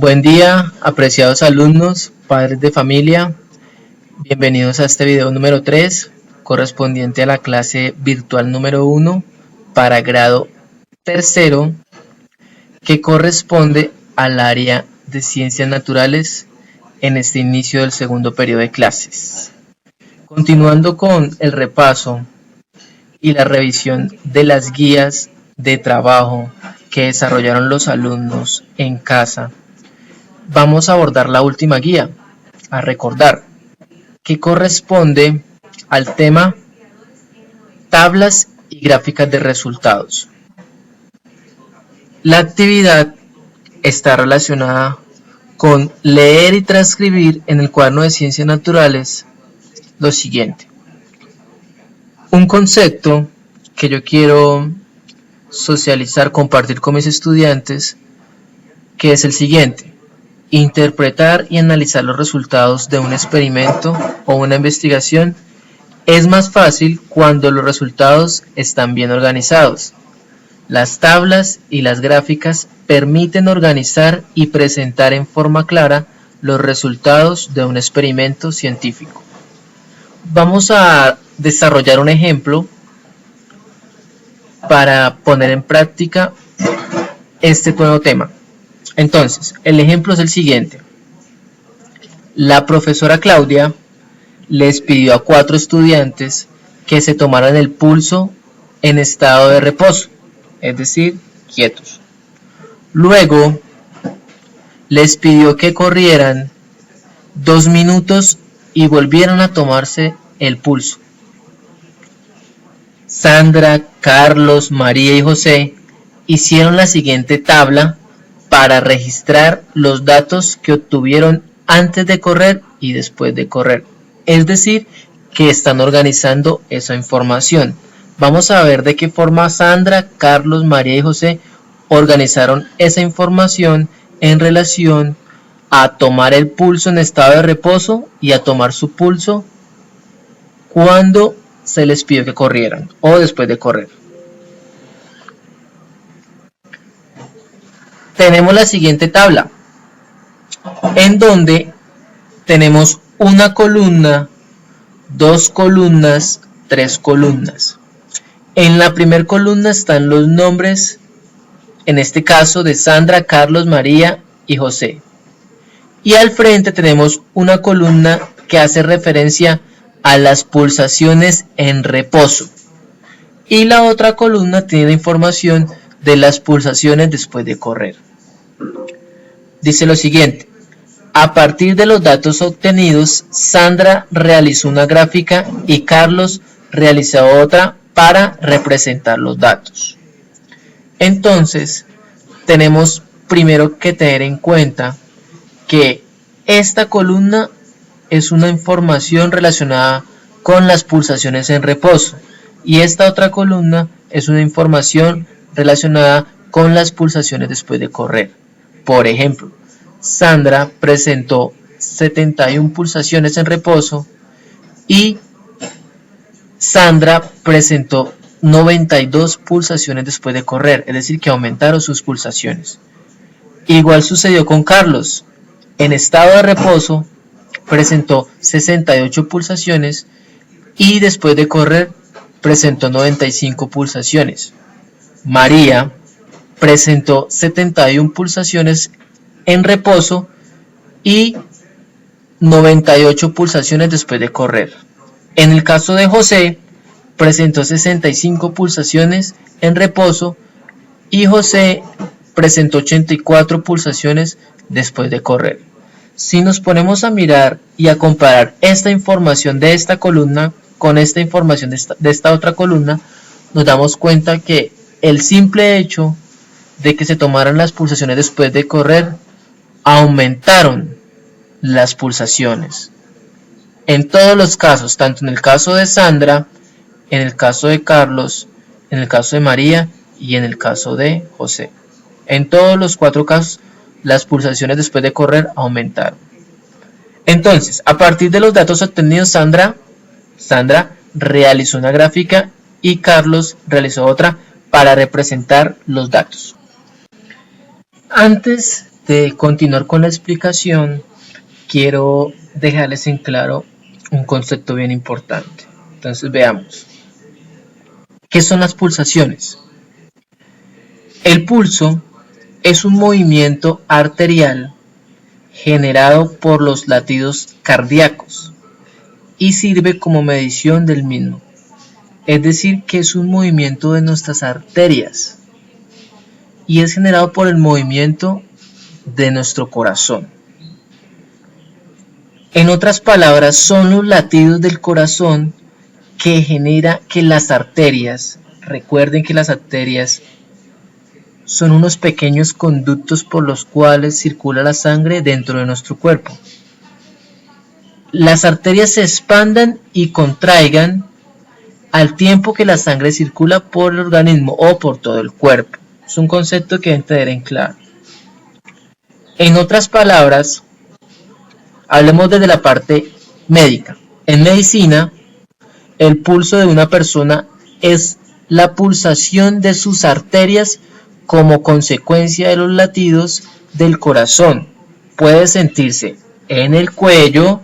Buen día, apreciados alumnos, padres de familia. Bienvenidos a este video número 3, correspondiente a la clase virtual número 1 para grado tercero, que corresponde al área de ciencias naturales en este inicio del segundo periodo de clases. Continuando con el repaso y la revisión de las guías de trabajo que desarrollaron los alumnos en casa, vamos a abordar la última guía, a recordar, que corresponde al tema tablas y gráficas de resultados. La actividad está relacionada con leer y transcribir en el cuaderno de ciencias naturales lo siguiente. Un concepto que yo quiero socializar, compartir con mis estudiantes, que es el siguiente: interpretar y analizar los resultados de un experimento o una investigación es más fácil cuando los resultados están bien organizados. Las tablas y las gráficas permiten organizar y presentar en forma clara los resultados de un experimento científico. Vamos a desarrollar un ejemplo para poner en práctica este nuevo tema. Entonces, el ejemplo es el siguiente. La profesora Claudia les pidió a 4 estudiantes que se tomaran el pulso en estado de reposo, es decir, quietos. Luego, les pidió que corrieran 2 minutos y volvieran a tomarse el pulso. Sandra, Carlos, María y José hicieron la siguiente tabla para registrar los datos que obtuvieron antes de correr y después de correr. Es decir, que están organizando esa información. Vamos a ver de qué forma Sandra, Carlos, María y José organizaron esa información en relación a tomar el pulso en estado de reposo y a tomar su pulso cuando se les pidió que corrieran o después de correr. Tenemos la siguiente tabla, en donde tenemos una columna, 2 columnas, 3 columnas. En la primera columna están los nombres, en este caso de Sandra, Carlos, María y José. Y al frente tenemos una columna que hace referencia a las pulsaciones en reposo. Y la otra columna tiene la información de las pulsaciones después de correr. Dice lo siguiente: a partir de los datos obtenidos, Sandra realizó una gráfica y Carlos realizó otra para representar los datos. Entonces, tenemos primero que tener en cuenta que esta columna es una información relacionada con las pulsaciones en reposo y esta otra columna es una información relacionada con las pulsaciones después de correr. Por ejemplo, Sandra presentó 71 pulsaciones en reposo y Sandra presentó 92 pulsaciones después de correr, es decir, que aumentaron sus pulsaciones. Igual sucedió con Carlos. En estado de reposo presentó 68 pulsaciones y después de correr presentó 95 pulsaciones. María presentó 71 pulsaciones en reposo y 98 pulsaciones después de correr. En el caso de José, presentó 65 pulsaciones en reposo y José presentó 84 pulsaciones después de correr. Si nos ponemos a mirar y a comparar esta información de esta columna con esta información de esta otra columna, nos damos cuenta que el simple hecho de que se tomaran las pulsaciones después de correr aumentaron las pulsaciones. En todos los casos, tanto en el caso de Sandra, en el caso de Carlos, en el caso de María y en el caso de José. En todos los 4 casos, las pulsaciones después de correr aumentaron. Entonces, a partir de los datos obtenidos, Sandra realizó una gráfica y Carlos realizó otra para representar los datos. Antes de continuar con la explicación, quiero dejarles en claro un concepto bien importante. Entonces veamos. ¿Qué son las pulsaciones? El pulso es un movimiento arterial generado por los latidos cardíacos y sirve como medición del mismo. Es decir, que es un movimiento de nuestras arterias y es generado por el movimiento de nuestro corazón. En otras palabras, son los latidos del corazón que genera que las arterias, recuerden que las arterias son unos pequeños conductos por los cuales circula la sangre dentro de nuestro cuerpo. Las arterias se expandan y contraigan al tiempo que la sangre circula por el organismo o por todo el cuerpo. Es un concepto que deben tener en claro. En otras palabras, hablemos desde la parte médica. En medicina, el pulso de una persona es la pulsación de sus arterias como consecuencia de los latidos del corazón. Puede sentirse en el cuello,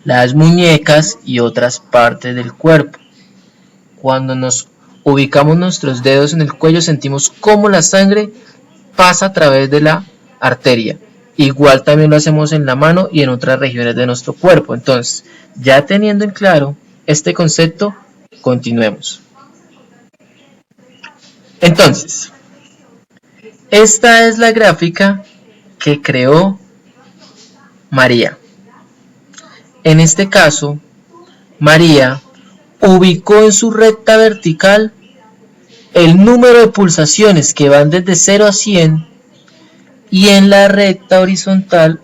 las muñecas y otras partes del cuerpo. Cuando nos ubicamos nuestros dedos en el cuello, sentimos cómo la sangre pasa a través de la arteria. Igual también lo hacemos en la mano y en otras regiones de nuestro cuerpo. Entonces, ya teniendo en claro este concepto, continuemos. Entonces, esta es la gráfica que creó María. En este caso, María ubicó en su recta vertical el número de pulsaciones que van desde 0 a 100 y en la recta horizontal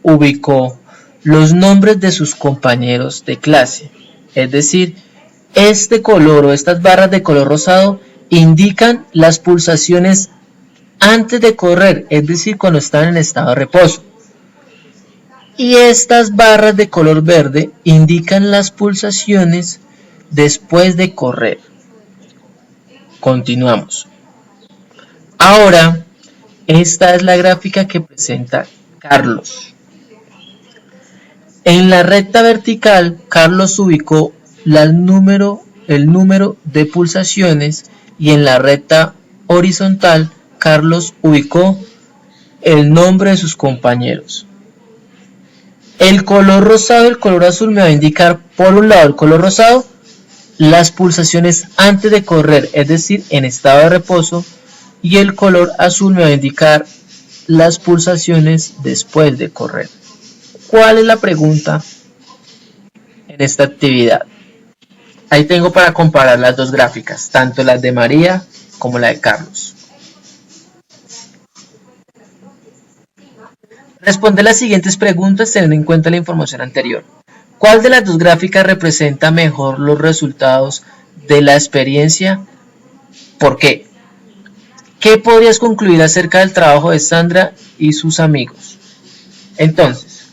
ubicó los nombres de sus compañeros de clase. Es decir, este color o estas barras de color rosado indican las pulsaciones antes de correr, es decir, cuando están en estado de reposo. Y estas barras de color verde indican las pulsaciones después de correr. Continuamos. Ahora, esta es la gráfica que presenta Carlos. En la recta vertical, Carlos ubicó el número de pulsaciones y en la recta horizontal, Carlos ubicó el nombre de sus compañeros. El color rosado y el color azul me va a indicar, por un lado, el color rosado, las pulsaciones antes de correr, es decir, en estado de reposo, y el color azul me va a indicar las pulsaciones después de correr. ¿Cuál es la pregunta en esta actividad? Ahí tengo para comparar las dos gráficas, tanto las de María como la de Carlos. Responde las siguientes preguntas teniendo en cuenta la información anterior. ¿Cuál de las dos gráficas representa mejor los resultados de la experiencia? ¿Por qué? ¿Qué podrías concluir acerca del trabajo de Sandra y sus amigos? Entonces,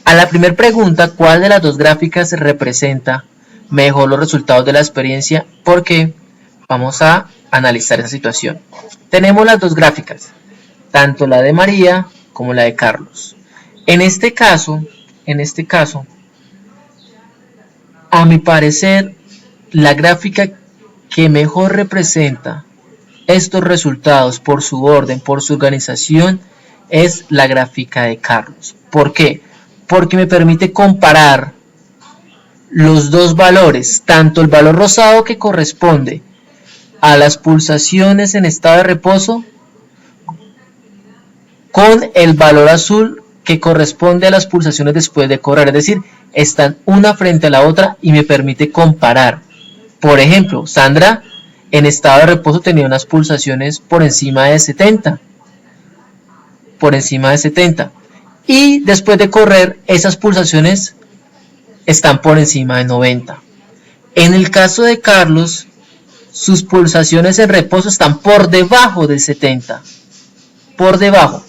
a la primera pregunta, ¿cuál de las dos gráficas representa mejor los resultados de la experiencia? ¿Por qué? Vamos a analizar esa situación. Tenemos las dos gráficas, tanto la de María como la de Carlos. En este caso, a mi parecer, la gráfica que mejor representa estos resultados por su orden, por su organización, es la gráfica de Carlos. ¿Por qué? Porque me permite comparar los dos valores, tanto el valor rosado que corresponde a las pulsaciones en estado de reposo, con el valor azul que corresponde a las pulsaciones después de correr, es decir, están una frente a la otra y me permite comparar. Por ejemplo, Sandra en estado de reposo tenía unas pulsaciones por encima de 70, y después de correr esas pulsaciones están por encima de 90. En el caso de Carlos, sus pulsaciones en reposo están por debajo de 70, por debajo.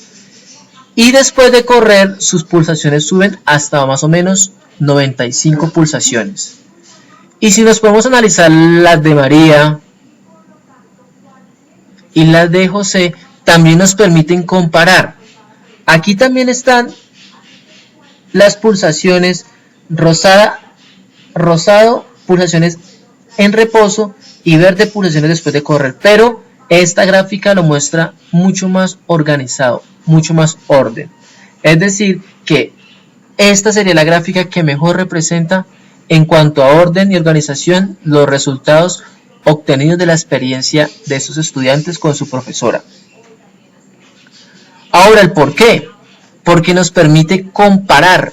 Y después de correr, sus pulsaciones suben hasta más o menos 95 pulsaciones. Y si nos podemos analizar las de María y las de José, también nos permiten comparar. Aquí también están las pulsaciones rosado, pulsaciones en reposo, y verde, pulsaciones después de correr, pero esta gráfica lo muestra mucho más organizado, mucho más orden. Es decir, que esta sería la gráfica que mejor representa en cuanto a orden y organización los resultados obtenidos de la experiencia de estos estudiantes con su profesora. Ahora, el por qué. Porque nos permite comparar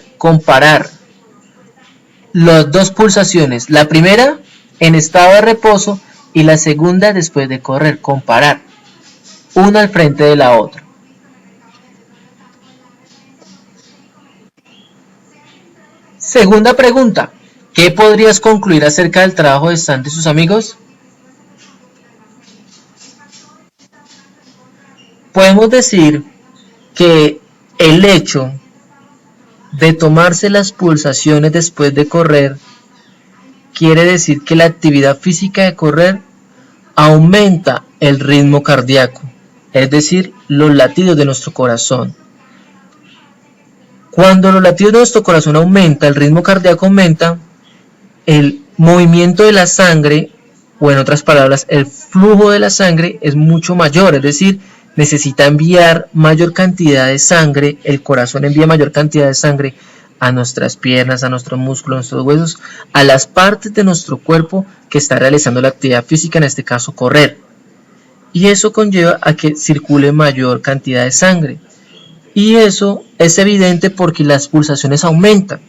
las dos pulsaciones, la primera en estado de reposo y la segunda después de correr, comparar una al frente de la otra. Segunda pregunta, ¿qué podrías concluir acerca del trabajo de Santi y sus amigos? Podemos decir que el hecho de tomarse las pulsaciones después de correr quiere decir que la actividad física de correr aumenta el ritmo cardíaco, es decir, los latidos de nuestro corazón. Cuando los latidos de nuestro corazón aumentan, el ritmo cardíaco aumenta, el movimiento de la sangre, o en otras palabras, el flujo de la sangre es mucho mayor, es decir, necesita enviar mayor cantidad de sangre, el corazón envía mayor cantidad de sangre a nuestras piernas, a nuestros músculos, a nuestros huesos, a las partes de nuestro cuerpo que está realizando la actividad física, en este caso correr. Y eso conlleva a que circule mayor cantidad de sangre. Y eso es evidente porque las pulsaciones aumentan.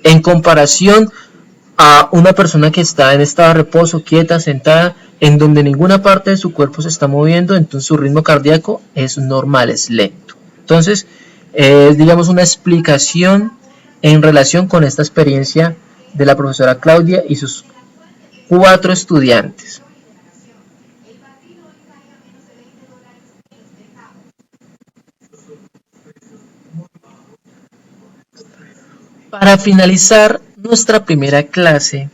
En comparación a una persona que está en estado de reposo, quieta, sentada, en donde ninguna parte de su cuerpo se está moviendo, entonces su ritmo cardíaco es normal, es lento. Entonces, digamos una explicación en relación con esta experiencia de la profesora Claudia y sus 4 estudiantes. Para finalizar nuestra primera clase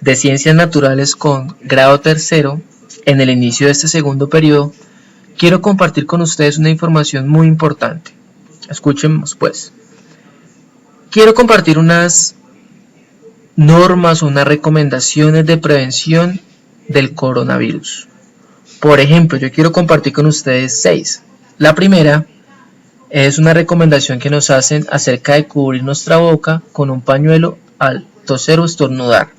de Ciencias Naturales con grado tercero, en el inicio de este segundo periodo, quiero compartir con ustedes una información muy importante. Escuchemos pues. Quiero compartir unas normas o unas recomendaciones de prevención del coronavirus. Por ejemplo, yo quiero compartir con ustedes 6. La primera es una recomendación que nos hacen acerca de cubrir nuestra boca con un pañuelo al toser o estornudar.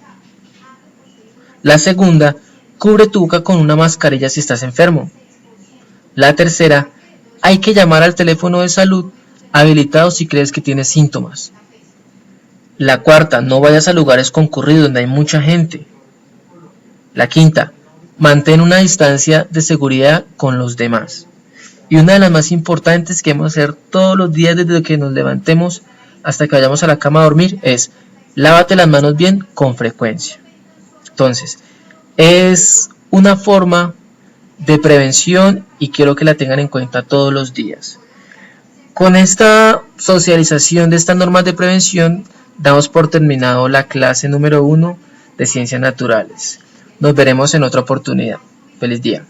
La segunda, cubre tu boca con una mascarilla si estás enfermo. La tercera, hay que llamar al teléfono de salud habilitado si crees que tienes síntomas. La cuarta, no vayas a lugares concurridos donde hay mucha gente. La quinta, mantén una distancia de seguridad con los demás. Y una de las más importantes que debemos hacer todos los días desde que nos levantemos hasta que vayamos a la cama a dormir es lávate las manos bien con frecuencia. Entonces, es una forma de prevención y quiero que la tengan en cuenta todos los días. Con esta socialización de estas normas de prevención, damos por terminado la clase número 1 de Ciencias Naturales. Nos veremos en otra oportunidad. Feliz día.